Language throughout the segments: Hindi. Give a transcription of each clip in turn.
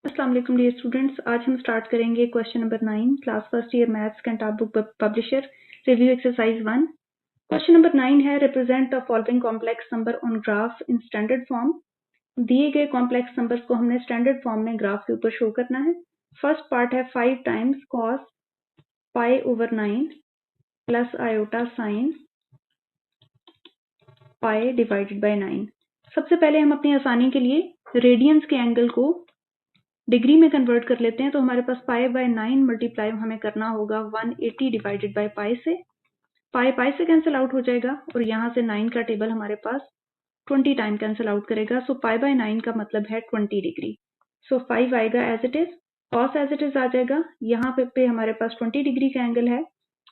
अस्सलाम वालेकुम डियर स्टूडेंट्स, आज हम स्टार्ट करेंगे question number 9 class first year maths Cantab book publisher review exercise 1। Question number 9 है represent the following complex number on graph in standard form. दिए गए कॉम्प्लेक्स नंबर्स को हमने स्टैंडर्ड फॉर्म में ग्राफ के ऊपर शो करना है। फर्स्ट पार्ट है 5 times cos pi over 9 plus iota sine pi divided by 9। सबसे पहले हम अपनी आसानी के लिए रेडियंस के एंगल को डिग्री में कन्वर्ट कर लेते हैं। तो हमारे पास पाई बाय 9 मल्टीप्लाई हमें करना होगा 180 डिवाइडेड बाय पाई से। पाई से कैंसिल आउट हो जाएगा और यहाँ से 9 का टेबल हमारे पास 20 टाइम कैंसिल आउट करेगा। सो पाई बाय 9 का मतलब है 20 डिग्री। सो 5 आएगा as it is, cos as it is आ जाएगा। यहाँ पे हमारे पास 20 डिग्री का एंगल है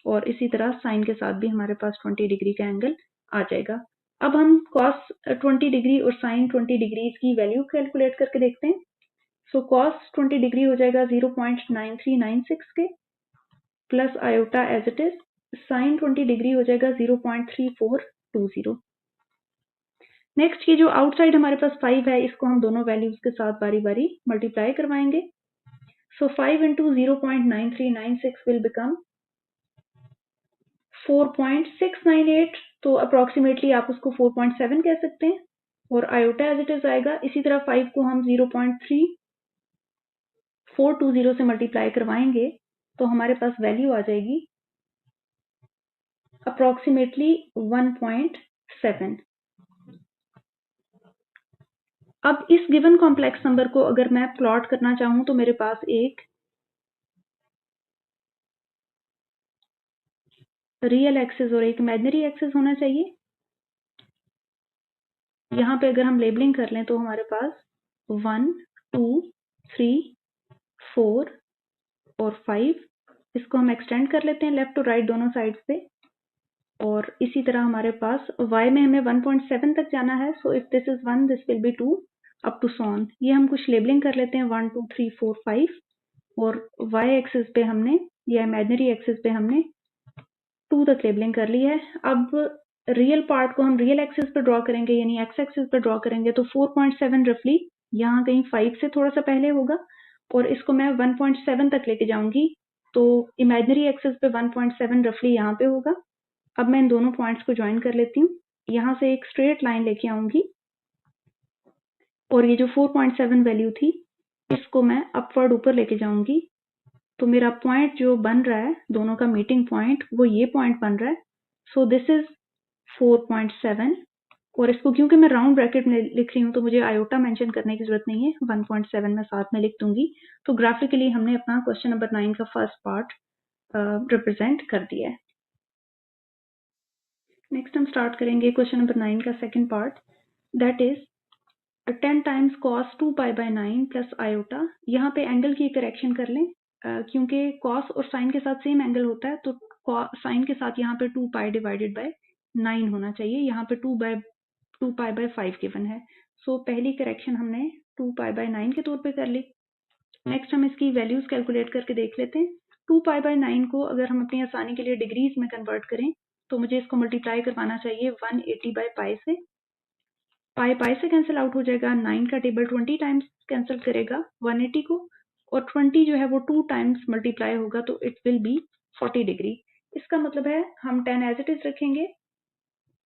और इसी तरह साइन के साथ भी हमारे पास 20 डिग्री का एंगल आ जाएगा। अब हम कॉस 20 डिग्री और साइन 20 डिग्री की वैल्यू कैलकुलेट करके देखते हैं। सो कॉस 20 डिग्री हो जाएगा 0.9396 के plus iota as it is, sine 20 degree हो जाएगा 0.3420। नेक्स्ट ये जो आउटसाइड हमारे पास 5 है, इसको हम दोनों वैल्यूज के साथ बारी बारी मल्टीप्लाई करवाएंगे। सो 5 इंटू 0.9396 विल बिकम 4.698। तो अप्रोक्सीमेटली आप उसको 4.7 कह सकते हैं और आयोटा एज इट इज आएगा। इसी तरह 5 को हम 0.3420 से मल्टीप्लाई करवाएंगे तो हमारे पास वैल्यू आ जाएगी अप्रोक्सीमेटली 1.7। अब इस गिवन कॉम्प्लेक्स नंबर को अगर मैं प्लॉट करना चाहूं तो मेरे पास एक रियल एक्सिस और एक इमेजिनरी एक्सिस होना चाहिए। यहाँ पे अगर हम लेबलिंग कर लें तो हमारे पास 1, 2, 3, 4 और 5, इसको हम एक्सटेंड कर लेते हैं लेफ्ट और राइट दोनों साइड्स पे। और इसी तरह हमारे पास y में हमें 1.7 तक जाना है। So if this is 1 this will be 2 up to so on. ये हम कुछ लेबलिंग कर लेते हैं 1, 2, 3, 4, 5 और y एक्सिस पे हमने या इमेजिनरी एक्सिस पे हमने 2 तक लेबलिंग कर ली है। अब रियल पार्ट को हम रियल एक्सिस पे ड्रॉ करेंगे यानी x एक्सिस पे ड्रॉ करेंगे तो 4.7 रफली यहाँ कहीं 5 से थोड़ा सा पहले होगा और इसको मैं 1.7 तक लेके जाऊंगी तो इमेजिनरी एक्सिस पे 1.7 रफली यहाँ पे होगा। अब मैं इन दोनों पॉइंट्स को ज्वाइन कर लेती हूँ, यहाँ से एक स्ट्रेट लाइन लेके आऊंगी और ये जो 4.7 वैल्यू थी इसको मैं अपवर्ड ऊपर लेके जाऊंगी। तो मेरा पॉइंट जो बन रहा है दोनों का मीटिंग पॉइंट वो ये पॉइंट बन रहा है। सो दिस इज 4.7 और इसको क्योंकि मैं राउंड ब्रैकेट में लिख रही हूँ तो मुझे आयोटा मेंशन करने की जरूरत नहीं है, 1.7 मैं साथ में लिख दूंगी। तो ग्राफिकली हमने अपना क्वेश्चन नंबर 9 का फर्स्ट पार्ट रिप्रेजेंट कर दिया है। नेक्स्ट हम स्टार्ट करेंगे क्वेश्चन नंबर 9 का second part, that is 10 times cos 2 pi by 9 plus iota. यहाँ पे एंगल की करेक्शन कर लें क्योंकि कॉस और साइन के साथ सेम एंगल होता है तो साइन के साथ यहाँ पे 2 पाई डिवाइडेड बाय 9 होना चाहिए। यहाँ पे 2 पाई बाय 5 गिवन है। सो पहली करेक्शन हमने 2 पाई बाय 9 के तौर पे कर ली। नेक्स्ट हम इसकी वैल्यूज कैलकुलेट करके देख लेते हैं। 2 पाई बाय 9 को अगर हम अपनी आसानी के लिए डिग्रीज में कन्वर्ट करें तो मुझे इसको मल्टीप्लाई करवाना चाहिए 180 बाय पाई से। पाई से कैंसिल आउट हो जाएगा, 9 का टेबल 20 टाइम्स कैंसिल करेगा 180 को और 20 जो है वो 2 टाइम्स मल्टीप्लाई होगा तो इट विल बी 40 डिग्री। इसका मतलब है हम 10 एज इट इज रखेंगे,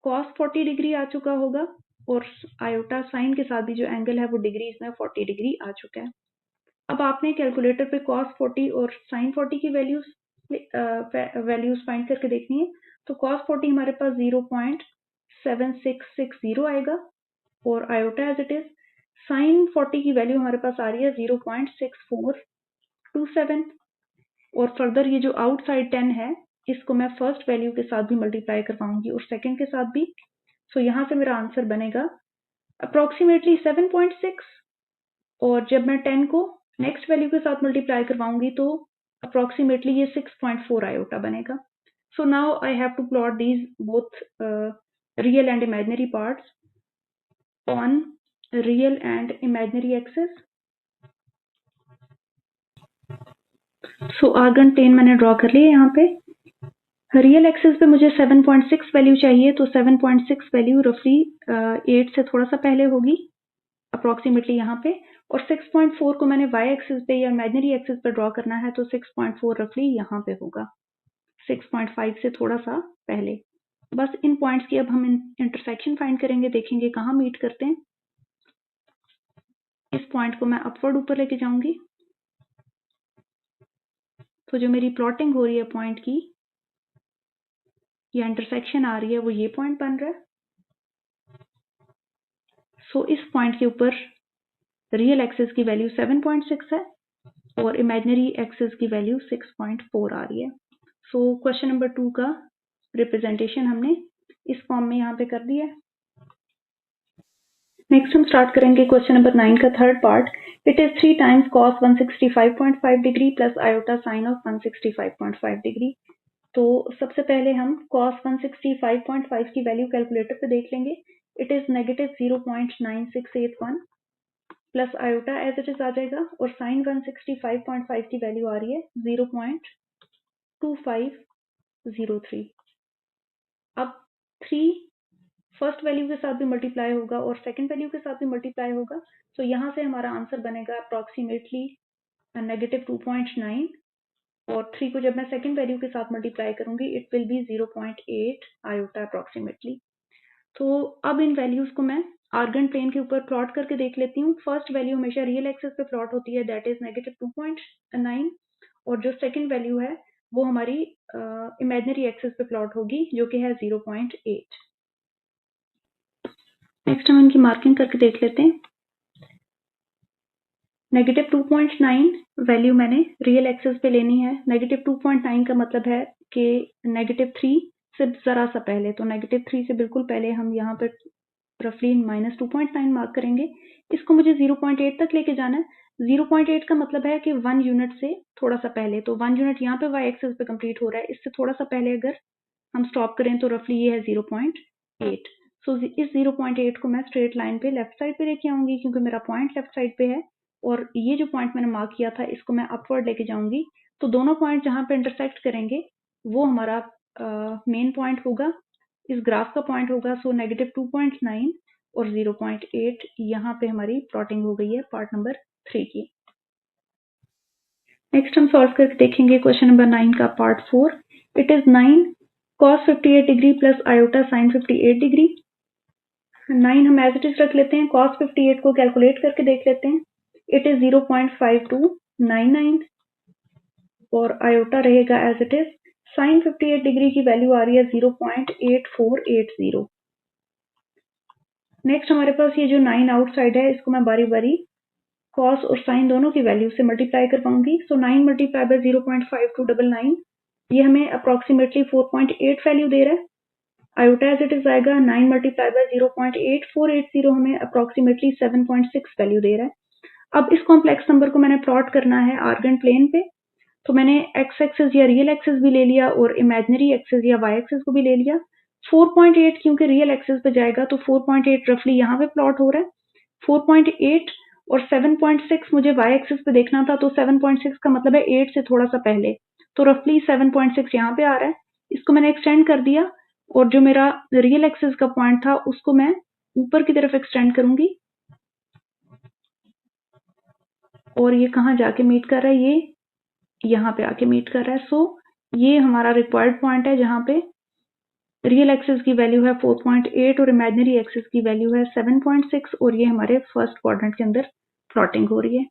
कॉस 40 डिग्री आ चुका होगा और आयोटा साइन के साथ भी जो एंगल है वो डिग्रीज में 40 डिग्री आ चुका है। अब आपने कैलकुलेटर पे cos 40 और sin 40 की वैल्यूज फाइंड करके देखनी है। तो cos 40 हमारे पास 0.7660 आएगा और iota as it is, sin 40 की वैल्यू हमारे पास आ रही है 0.6427 और फर्दर ये जो आउटसाइड 10 है इसको मैं फर्स्ट वैल्यू के साथ भी मल्टीप्लाई करवाऊंगी और सेकेंड के साथ भी। सो यहाँ से मेरा आंसर बनेगा अप्रोक्सीमेटली 7.6 और जब मैं 10 को नेक्स्ट वैल्यू के साथ मल्टीप्लाई करवाऊंगी तो अप्रोक्सीमेटली ये 6.4 आयोटा बनेगा। So now I have to plot these both real and imaginary parts on real and imaginary axis. So Argand 10 मैंने ड्रॉ कर लिया। यहाँ पे रियल एक्सिस पे मुझे 7.6 वैल्यू चाहिए तो 7.6 वैल्यू रफली 8 से थोड़ा सा पहले होगी अप्रोक्सीमेटली यहाँ पे और 6.4 को मैंने y एक्सिस पे या इमेजिनरी एक्सिस पे ड्रॉ करना है, तो 6.4 रफली यहाँ पे होगा, 6.5 से थोड़ा सा पहले। बस इन पॉइंट्स की अब हम इंटरसेक्शन फाइंड करेंगे, देखेंगे कहाँ मीट करते हैं। इस पॉइंट को मैं अपवर्ड ऊपर लेके जाऊंगी, तो जो मेरी प्लॉटिंग हो रही है पॉइंट की या इंटरसेक्शन आ रही है, वो ये पॉइंट बन रहा है। सो इस पॉइंट के ऊपर रियल एक्सिस की वैल्यू 7.6 है और इमेजिनरी एक्सिस की वैल्यू 6.4 आ रही है। सो क्वेश्चन नंबर 2 का रिप्रेजेंटेशन हमने इस फॉर्म में यहाँ पे कर दिया है। नेक्स्ट हम स्टार्ट करेंगे क्वेश्चन नंबर 9 का third part. It is 3 times cos 165.5 degree plus iota sine of 165.5 degree. तो सबसे पहले हम cos 165.5 की वैल्यू कैलकुलेटर पे देख लेंगे। It is negative 0.9681 plus iota as it is आ जाएगा, और साइन 165.5 की वैल्यू आ रही है 0.2503। अब 3 फर्स्ट वैल्यू के साथ भी मल्टीप्लाई होगा और सेकंड वैल्यू के साथ भी मल्टीप्लाई होगा, तो यहाँ से हमारा आंसर बनेगा अप्रॉक्सीमेटली नेगेटिव 2.9, और 3 को जब मैं सेकंड वैल्यू के साथ मल्टीप्लाई करूंगी it will be 0.8 iota approximately. तो अब इन वैल्यूज को मैं आर्गन प्लेन के ऊपर प्लॉट करके देख लेती हूँ। फर्स्ट वैल्यू हमेशा रियल एक्सिस पे प्लॉट होती है, दैट इज नेगेटिव 2.9, और जो सेकंड वैल्यू है वो हमारी इमेजिनरी एक्सिस पे प्लॉट होगी, जो कि है 0.8। नेक्स्ट हम इनकी मार्किंग करके देख लेते हैं। नेगेटिव 2.9 वैल्यू मैंने रियल एक्सिस पे लेनी है। नेगेटिव 2.9 का मतलब है कि नेगेटिव 3 से जरा सा पहले, तो नेगेटिव 3 से बिल्कुल पहले हम यहाँ पर रफली माइनस 2.9 मार्क करेंगे। इसको मुझे 0.8 तक लेके जाना है। 0.8 का मतलब है कि 1 यूनिट से थोड़ा सा पहले, तो 1 यूनिट यहाँ पे y एक्सिस पे कंप्लीट हो रहा है, इससे थोड़ा सा पहले अगर हम स्टॉप करें तो रफली ये है 0.8। सो इस 0.8 को मैं स्ट्रेट लाइन पे लेफ्ट साइड पे लेके आऊंगी, क्योंकि मेरा पॉइंट लेफ्ट साइड पे है, और ये जो पॉइंट मैंने मार्क किया था इसको मैं अपवर्ड लेके जाऊंगी। तो दोनों पॉइंट जहाँ पे इंटरसेक्ट करेंगे वो हमारा मेन पॉइंट होगा, इस ग्राफ का पॉइंट होगा। सो नेगेटिव 2.9 और 0.8 यहाँ पे हमारी प्लॉटिंग हो गई है पार्ट नंबर 3 की। नेक्स्ट हम सॉल्व करके देखेंगे क्वेश्चन नंबर 9 का part 4। It is 9 cos 58 degree plus iota sine 58 degree. 9 हम एज इट इज रख लेते हैं, cos 58 को कैलकुलेट करके देख लेते हैं। इट इज 0.5299 और आयोटा रहेगा as it is. Sine 58 degree की वैल्यू आ रही है 0.8480। नेक्स्ट हमारे पास ये जो 9 आउटसाइड है, इसको मैं बारी बारी cos और साइन दोनों की वैल्यू से मल्टीप्लाई कर पाऊंगी। सो 9 मल्टीप्लाई बाय 0.5299, ये हमें अप्रॉक्सीमेटली 4.8 वैल्यू दे रहा है। आयोटा एज इट इज आएगा, 9 मल्टीप्लाई बाय 0.8480 हमें अप्रॉक्सीमेटली 7.6 वैल्यू दे रहा है। अब इस कॉम्प्लेक्स नंबर को मैंने प्लॉट करना है आर्गन प्लेन पे, तो मैंने एक्स एक्सिस या रियल एक्सिस भी ले लिया और इमेजिनरी एक्सिस या वाई एक्सिस को भी ले लिया। 4.8 क्योंकि रियल एक्सिस पे जाएगा, तो 4.8 रफली यहाँ पे प्लॉट हो रहा है। 4.8 और 7.6 मुझे वाई एक्सिस पे देखना था, तो 7.6 का मतलब है 8 से थोड़ा सा पहले, तो रफली 7.6 यहाँ पे आ रहा है। इसको मैंने एक्सटेंड कर दिया, और जो मेरा रियल एक्सिस का पॉइंट था उसको मैं ऊपर की तरफ एक्सटेंड करूंगी, और ये कहाँ जाके मीट कर रहा है, ये यहाँ पे आके मीट कर रहा है। सो ये हमारा रिक्वायर्ड पॉइंट है जहाँ पे रियल एक्सिस की वैल्यू है 4.8 और इमेजिनरी एक्सिस की वैल्यू है 7.6, और ये हमारे फर्स्ट क्वाड्रेंट के अंदर प्लॉटिंग हो रही है।